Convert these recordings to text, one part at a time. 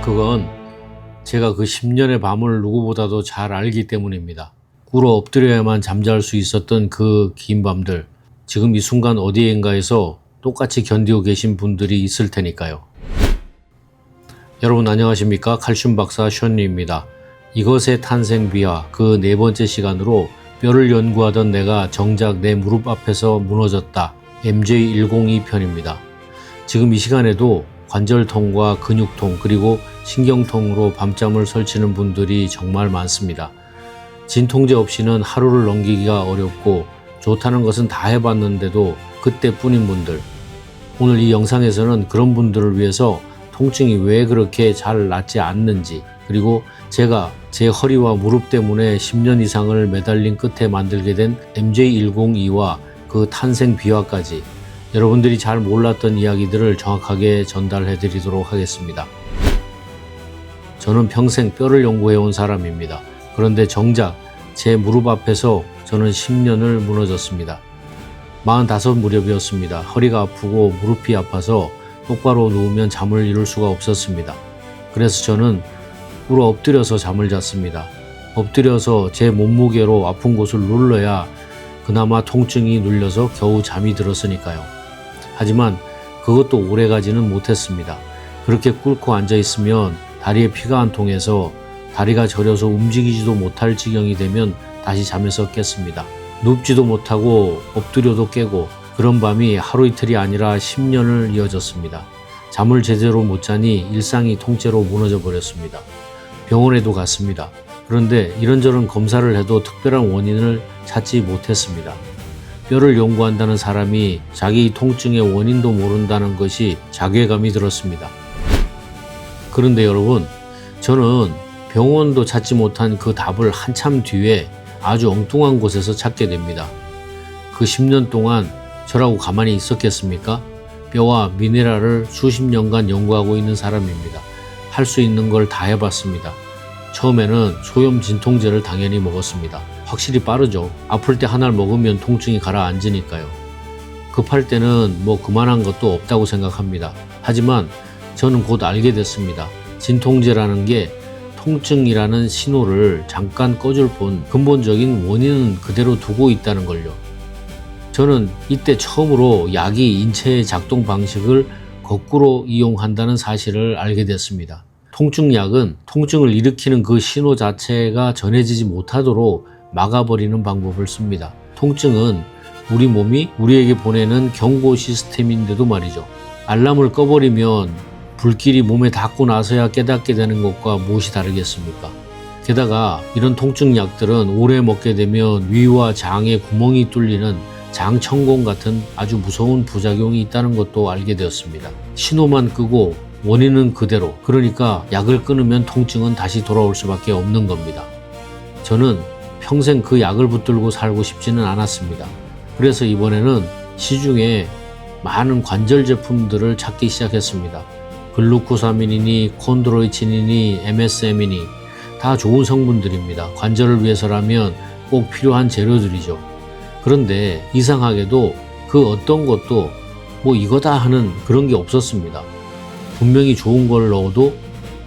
그건 제가 그 10년의 밤을 누구보다도 잘 알기 때문입니다. 꿇어 엎드려야만 잠잘 수 있었던 그 긴 밤들, 지금 이 순간 어디엔가에서 똑같이 견디고 계신 분들이 있을 테니까요. 여러분 안녕하십니까? 칼슘 박사 션리입니다. 이것의 탄생 비하 그 네 번째 시간으로 뼈를 연구하던 내가 정작 내 무릎 앞에서 무너졌다. MJ102 편입니다. 지금 이 시간에도 관절통과 근육통 그리고 신경통으로 밤잠을 설치는 분들이 정말 많습니다. 진통제 없이는 하루를 넘기기가 어렵고 좋다는 것은 다 해봤는데도 그때뿐인 분들, 오늘 이 영상에서는 그런 분들을 위해서 통증이 왜 그렇게 잘 낫지 않는지, 그리고 제가 제 허리와 무릎 때문에 10년 이상을 매달린 끝에 만들게 된 MJ102와 그 탄생 비화까지 여러분들이 잘 몰랐던 이야기들을 정확하게 전달해 드리도록 하겠습니다. 저는 평생 뼈를 연구해온 사람입니다. 그런데 정작 제 무릎 앞에서 저는 10년을 무너졌습니다. 45 무렵이었습니다. 허리가 아프고 무릎이 아파서 똑바로 누우면 잠을 이룰 수가 없었습니다. 그래서 저는 꿇어 엎드려서 잠을 잤습니다. 엎드려서 제 몸무게로 아픈 곳을 눌러야 그나마 통증이 눌려서 겨우 잠이 들었으니까요. 하지만 그것도 오래가지는 못했습니다. 그렇게 꿇고 앉아 있으면 다리에 피가 안 통해서 다리가 저려서 움직이지도 못할 지경이 되면 다시 잠에서 깼습니다. 눕지도 못하고 엎드려도 깨고 그런 밤이 하루 이틀이 아니라 10년을 이어졌습니다. 잠을 제대로 못 자니 일상이 통째로 무너져 버렸습니다. 병원에도 갔습니다. 그런데 이런저런 검사를 해도 특별한 원인을 찾지 못했습니다. 뼈를 연구한다는 사람이 자기 통증의 원인도 모른다는 것이 자괴감이 들었습니다. 그런데 여러분, 저는 병원도 찾지 못한 그 답을 한참 뒤에 아주 엉뚱한 곳에서 찾게 됩니다. 그 10년 동안 저라고 가만히 있었겠습니까? 뼈와 미네랄을 수십 년간 연구하고 있는 사람입니다. 할 수 있는 걸 다 해봤습니다. 처음에는 소염 진통제를 당연히 먹었습니다. 확실히 빠르죠. 아플 때 하나를 먹으면 통증이 가라앉으니까요. 급할 때는 뭐 그만한 것도 없다고 생각합니다. 하지만 저는 곧 알게 됐습니다. 진통제라는 게 통증이라는 신호를 잠깐 꺼줄 뿐 근본적인 원인은 그대로 두고 있다는 걸요. 저는 이때 처음으로 약이 인체의 작동 방식을 거꾸로 이용한다는 사실을 알게 됐습니다. 통증약은 통증을 일으키는 그 신호 자체가 전해지지 못하도록 막아버리는 방법을 씁니다. 통증은 우리 몸이 우리에게 보내는 경고 시스템인데도 말이죠. 알람을 꺼버리면 불길이 몸에 닿고 나서야 깨닫게 되는 것과 무엇이 다르겠습니까? 게다가 이런 통증약들은 오래 먹게 되면 위와 장에 구멍이 뚫리는 장천공 같은 아주 무서운 부작용이 있다는 것도 알게 되었습니다. 신호만 끄고 원인은 그대로, 그러니까 약을 끊으면 통증은 다시 돌아올 수밖에 없는 겁니다. 저는 평생 그 약을 붙들고 살고 싶지는 않았습니다. 그래서 이번에는 시중에 많은 관절 제품들을 찾기 시작했습니다. 글루코사민이니 콘드로이친이니 MSM이니 다 좋은 성분들입니다. 관절을 위해서라면 꼭 필요한 재료들이죠. 그런데 이상하게도 그 어떤 것도 뭐 이거다 하는 그런 게 없었습니다. 분명히 좋은 걸 넣어도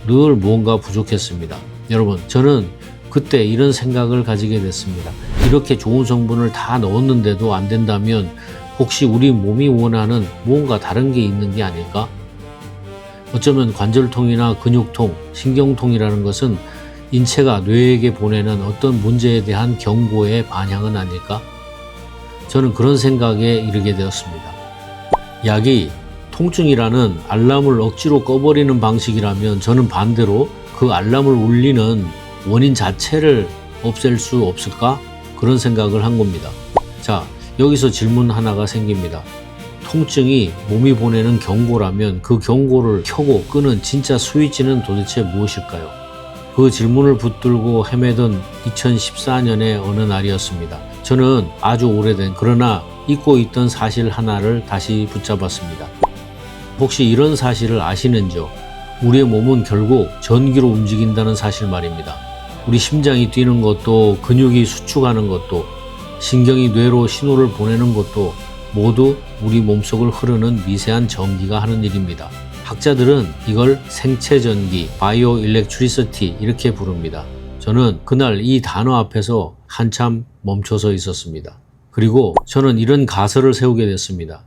늘 무언가 부족했습니다. 여러분, 저는 그때 이런 생각을 가지게 됐습니다. 이렇게 좋은 성분을 다 넣었는데도 안 된다면 혹시 우리 몸이 원하는 무언가 다른 게 있는 게 아닐까? 어쩌면 관절통이나 근육통, 신경통이라는 것은 인체가 뇌에게 보내는 어떤 문제에 대한 경고의 반향은 아닐까? 저는 그런 생각에 이르게 되었습니다. 약이 통증이라는 알람을 억지로 꺼버리는 방식이라면 저는 반대로 그 알람을 울리는 원인 자체를 없앨 수 없을까? 그런 생각을 한 겁니다. 자, 여기서 질문 하나가 생깁니다. 통증이 몸이 보내는 경고라면 그 경고를 켜고 끄는 진짜 스위치는 도대체 무엇일까요? 그 질문을 붙들고 헤매던 2014년의 어느 날이었습니다. 저는 아주 오래된 그러나 잊고 있던 사실 하나를 다시 붙잡았습니다. 혹시 이런 사실을 아시는지요? 우리의 몸은 결국 전기로 움직인다는 사실 말입니다. 우리 심장이 뛰는 것도 근육이 수축하는 것도 신경이 뇌로 신호를 보내는 것도 모두 우리 몸속을 흐르는 미세한 전기가 하는 일입니다. 학자들은 이걸 생체전기, 바이오 일렉트리시티 이렇게 부릅니다. 저는 그날 이 단어 앞에서 한참 멈춰서 있었습니다. 그리고 저는 이런 가설을 세우게 됐습니다.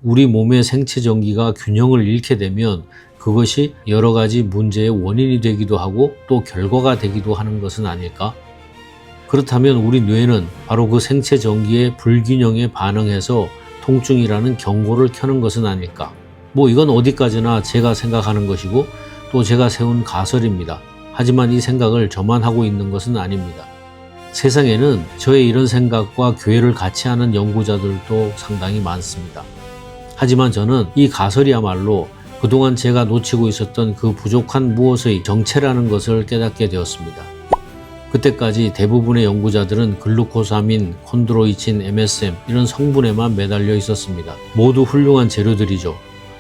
우리 몸의 생체 전기가 균형을 잃게 되면 그것이 여러 가지 문제의 원인이 되기도 하고 또 결과가 되기도 하는 것은 아닐까? 그렇다면 우리 뇌는 바로 그 생체 전기의 불균형에 반응해서 통증이라는 경고를 켜는 것은 아닐까? 이건 어디까지나 제가 생각하는 것이고 또 제가 세운 가설입니다. 하지만 이 생각을 저만 하고 있는 것은 아닙니다. 세상에는 저의 이런 생각과 교회를 같이 하는 연구자들도 상당히 많습니다. 하지만 저는 이 가설이야말로 그동안 제가 놓치고 있었던 그 부족한 무엇의 정체라는 것을 깨닫게 되었습니다. 그때까지 대부분의 연구자들은 글루코사민, 콘드로이친, MSM 이런 성분에만 매달려 있었습니다. 모두 훌륭한 재료들이죠.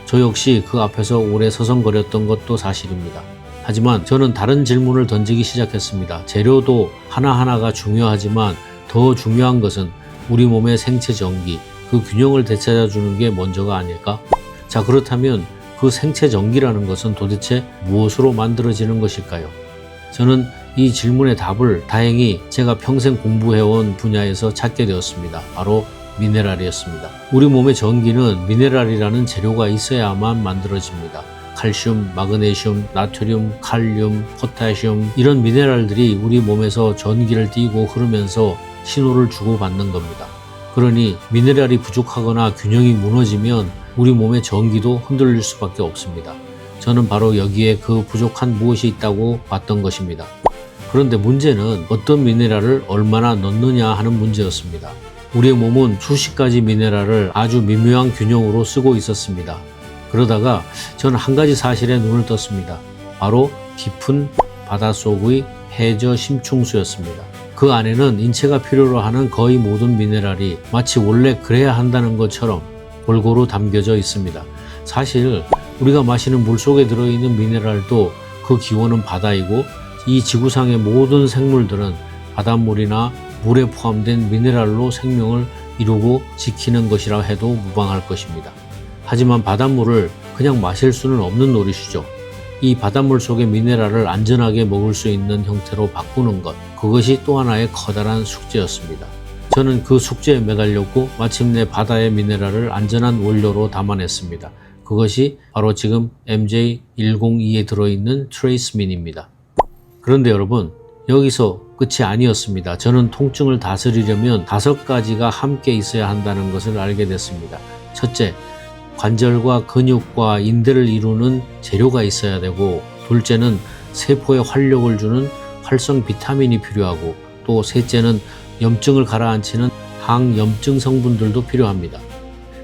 저 역시 그 앞에서 오래 서성거렸던 것도 사실입니다. 하지만 저는 다른 질문을 던지기 시작했습니다. 재료도 하나하나가 중요하지만 더 중요한 것은 우리 몸의 생체 전기, 그 균형을 되찾아주는 게 먼저가 아닐까? 자, 그렇다면 그 생체 전기라는 것은 도대체 무엇으로 만들어지는 것일까요? 저는 이 질문의 답을 다행히 제가 평생 공부해온 분야에서 찾게 되었습니다. 바로 미네랄이었습니다. 우리 몸의 전기는 미네랄이라는 재료가 있어야만 만들어집니다. 칼슘, 마그네슘, 나트륨, 칼륨, 포타슘 이런 미네랄들이 우리 몸에서 전기를 띠고 흐르면서 신호를 주고받는 겁니다. 그러니 미네랄이 부족하거나 균형이 무너지면 우리 몸의 전기도 흔들릴 수밖에 없습니다. 저는 바로 여기에 그 부족한 무엇이 있다고 봤던 것입니다. 그런데 문제는 어떤 미네랄을 얼마나 넣느냐 하는 문제였습니다. 우리의 몸은 수십 가지 미네랄을 아주 미묘한 균형으로 쓰고 있었습니다. 그러다가 저는 한 가지 사실에 눈을 떴습니다. 바로 깊은 바닷속의 해저 심층수였습니다. 그 안에는 인체가 필요로 하는 거의 모든 미네랄이 마치 원래 그래야 한다는 것처럼 골고루 담겨져 있습니다. 사실 우리가 마시는 물 속에 들어있는 미네랄도 그 기원은 바다이고 이 지구상의 모든 생물들은 바닷물이나 물에 포함된 미네랄로 생명을 이루고 지키는 것이라 해도 무방할 것입니다. 하지만 바닷물을 그냥 마실 수는 없는 노릇이죠. 이 바닷물 속의 미네랄을 안전하게 먹을 수 있는 형태로 바꾸는 것, 그것이 또 하나의 커다란 숙제였습니다. 저는 그 숙제에 매달렸고 마침내 바다의 미네랄을 안전한 원료로 담아냈습니다. 그것이 바로 지금 MJ102에 들어있는 트레이스민입니다. 그런데 여러분, 여기서 끝이 아니었습니다. 저는 통증을 다스리려면 5가지가 함께 있어야 한다는 것을 알게 됐습니다. 첫째, 관절과 근육과 인대를 이루는 재료가 있어야 되고, 둘째는 세포에 활력을 주는 활성 비타민이 필요하고, 또 셋째는 염증을 가라앉히는 항염증 성분들도 필요합니다.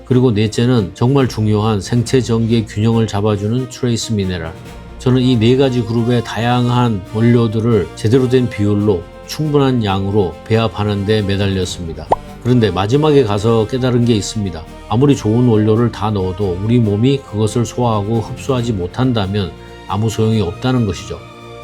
그리고 넷째는 정말 중요한 생체 전기의 균형을 잡아주는 트레이스 미네랄. 저는 이 4가지 그룹의 다양한 원료들을 제대로 된 비율로 충분한 양으로 배합하는 데 매달렸습니다. 그런데 마지막에 가서 깨달은 게 있습니다. 아무리 좋은 원료를 다 넣어도 우리 몸이 그것을 소화하고 흡수하지 못한다면 아무 소용이 없다는 것이죠.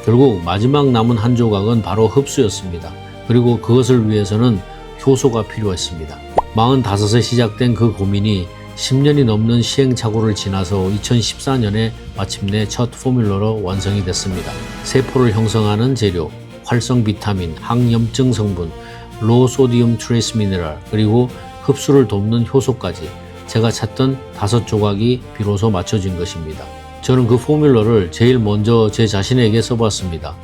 결국 마지막 남은 한 조각은 바로 흡수였습니다. 그리고 그것을 위해서는 효소가 필요했습니다. 45세 시작된 그 고민이 10년이 넘는 시행착오를 지나서 2014년에 마침내 첫 포뮬러로 완성이 됐습니다. 세포를 형성하는 재료, 활성 비타민, 항염증 성분, 로 소디움 트레이스 미네랄, 그리고 흡수를 돕는 효소까지 제가 찾던 5조각이 비로소 맞춰진 것입니다. 저는 그 포뮬러를 제일 먼저 제 자신에게 써봤습니다.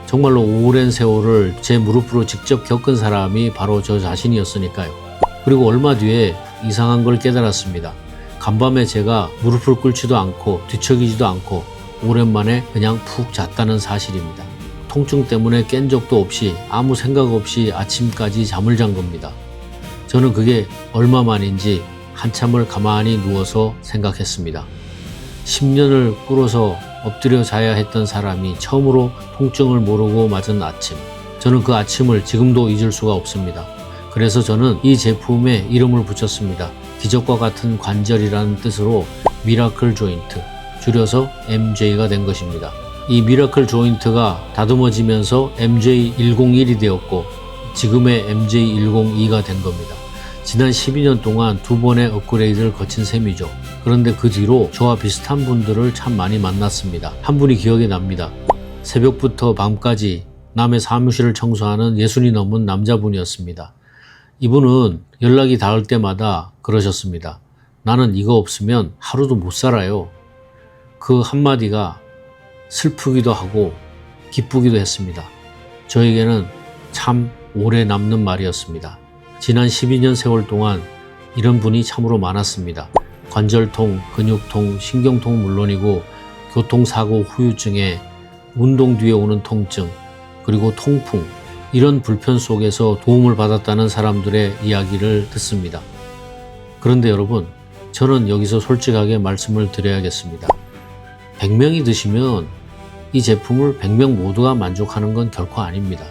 정말로 오랜 세월을 제 무릎으로 직접 겪은 사람이 바로 저 자신이었으니까요. 그리고 얼마 뒤에 이상한 걸 깨달았습니다. 간밤에 제가 무릎을 꿇지도 않고 뒤척이지도 않고 오랜만에 그냥 푹 잤다는 사실입니다. 통증 때문에 깬 적도 없이 아무 생각 없이 아침까지 잠을 잔 겁니다. 저는 그게 얼마 만인지 한참을 가만히 누워서 생각했습니다. 10년을 꿇어서 엎드려 자야 했던 사람이 처음으로 통증을 모르고 맞은 아침. 저는 그 아침을 지금도 잊을 수가 없습니다. 그래서 저는 이 제품에 이름을 붙였습니다. 기적과 같은 관절이라는 뜻으로 미라클 조인트, 줄여서 MJ가 된 것입니다. 이 미라클 조인트가 다듬어지면서 MJ101이 되었고 지금의 MJ102가 된 겁니다. 지난 12년 동안 2번의 업그레이드를 거친 셈이죠. 그런데 그 뒤로 저와 비슷한 분들을 참 많이 만났습니다. 한 분이 기억에 납니다. 새벽부터 밤까지 남의 사무실을 청소하는 60이 넘은 남자분이었습니다. 이분은 연락이 닿을 때마다 그러셨습니다. 나는 이거 없으면 하루도 못 살아요. 그 한마디가 슬프기도 하고 기쁘기도 했습니다. 저에게는 참 오래 남는 말이었습니다. 지난 12년 세월 동안 이런 분이 참으로 많았습니다. 관절통, 근육통, 신경통 물론이고 교통사고 후유증에 운동 뒤에 오는 통증, 그리고 통풍, 이런 불편 속에서 도움을 받았다는 사람들의 이야기를 듣습니다. 그런데 여러분, 저는 여기서 솔직하게 말씀을 드려야겠습니다. 100명이 드시면 이 제품을 100명 모두가 만족하는 건 결코 아닙니다.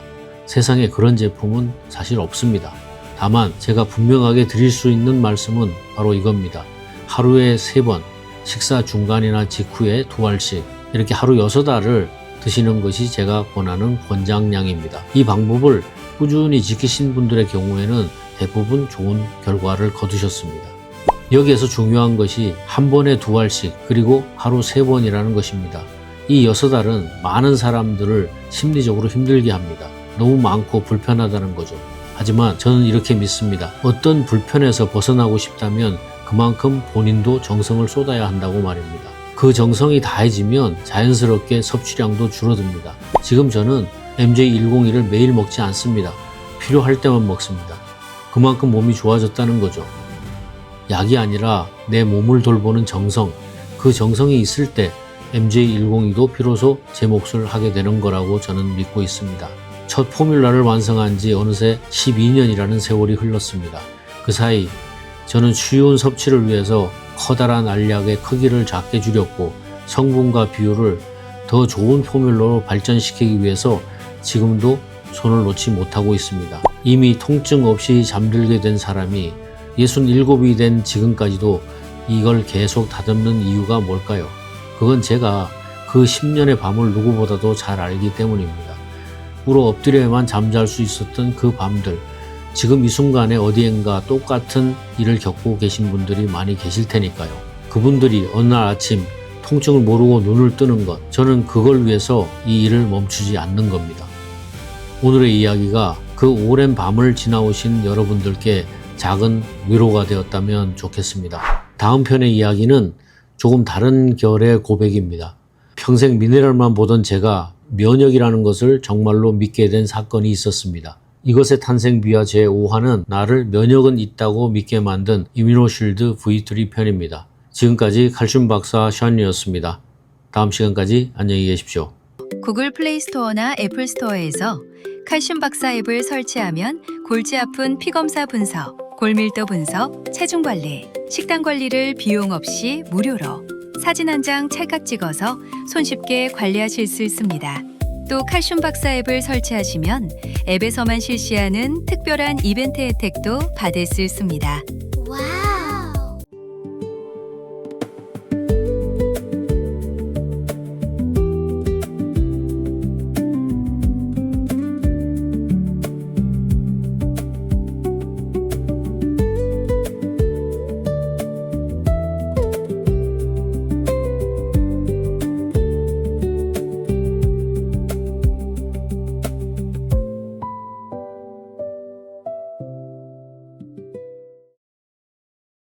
세상에 그런 제품은 사실 없습니다. 다만 제가 분명하게 드릴 수 있는 말씀은 바로 이겁니다. 하루에 3번, 식사 중간이나 직후에 2알씩 이렇게 하루 6알을 드시는 것이 제가 권하는 권장량입니다. 이 방법을 꾸준히 지키신 분들의 경우에는 대부분 좋은 결과를 거두셨습니다. 여기에서 중요한 것이 한 번에 2알씩 그리고 하루 3번이라는 것입니다. 이 6알은 많은 사람들을 심리적으로 힘들게 합니다. 너무 많고 불편하다는 거죠. 하지만 저는 이렇게 믿습니다. 어떤 불편에서 벗어나고 싶다면 그만큼 본인도 정성을 쏟아야 한다고 말입니다. 그 정성이 다해지면 자연스럽게 섭취량도 줄어듭니다. 지금 저는 MJ101을 매일 먹지 않습니다. 필요할 때만 먹습니다. 그만큼 몸이 좋아졌다는 거죠. 약이 아니라 내 몸을 돌보는 정성, 그 정성이 있을 때 MJ102도 비로소 제 몫을 하게 되는 거라고 저는 믿고 있습니다. 첫 포뮬라를 완성한 지 어느새 12년이라는 세월이 흘렀습니다. 그 사이 저는 쉬운 섭취를 위해서 커다란 알약의 크기를 작게 줄였고 성분과 비율을 더 좋은 포뮬러로 발전시키기 위해서 지금도 손을 놓지 못하고 있습니다. 이미 통증 없이 잠들게 된 사람이 67이 된 지금까지도 이걸 계속 다듬는 이유가 뭘까요? 그건 제가 그 10년의 밤을 누구보다도 잘 알기 때문입니다. 꿇어 엎드려야만 잠잘 수 있었던 그 밤들, 지금 이 순간에 어디엔가 똑같은 일을 겪고 계신 분들이 많이 계실 테니까요. 그분들이 어느 날 아침 통증을 모르고 눈을 뜨는 것, 저는 그걸 위해서 이 일을 멈추지 않는 겁니다. 오늘의 이야기가 그 오랜 밤을 지나오신 여러분들께 작은 위로가 되었다면 좋겠습니다. 다음 편의 이야기는 조금 다른 결의 고백입니다. 평생 미네랄만 보던 제가 면역이라는 것을 정말로 믿게 된 사건이 있었습니다. 이것의 탄생 비화 제5화는 나를 면역은 있다고 믿게 만든 이뮤노실드 V3 편입니다. 지금까지 칼슘 박사 션이었습니다. 다음 시간까지 안녕히 계십시오. 구글 플레이 스토어나 애플 스토어에서 칼슘 박사 앱을 설치하면 골치 아픈 피검사 분석, 골밀도 분석, 체중 관리, 식단 관리를 비용 없이 무료로 사진 한 장 찰칵 찍어서 손쉽게 관리하실 수 있습니다. 또 칼슘 박사 앱을 설치하시면 앱에서만 실시하는 특별한 이벤트 혜택도 받을 수 있습니다. 와우.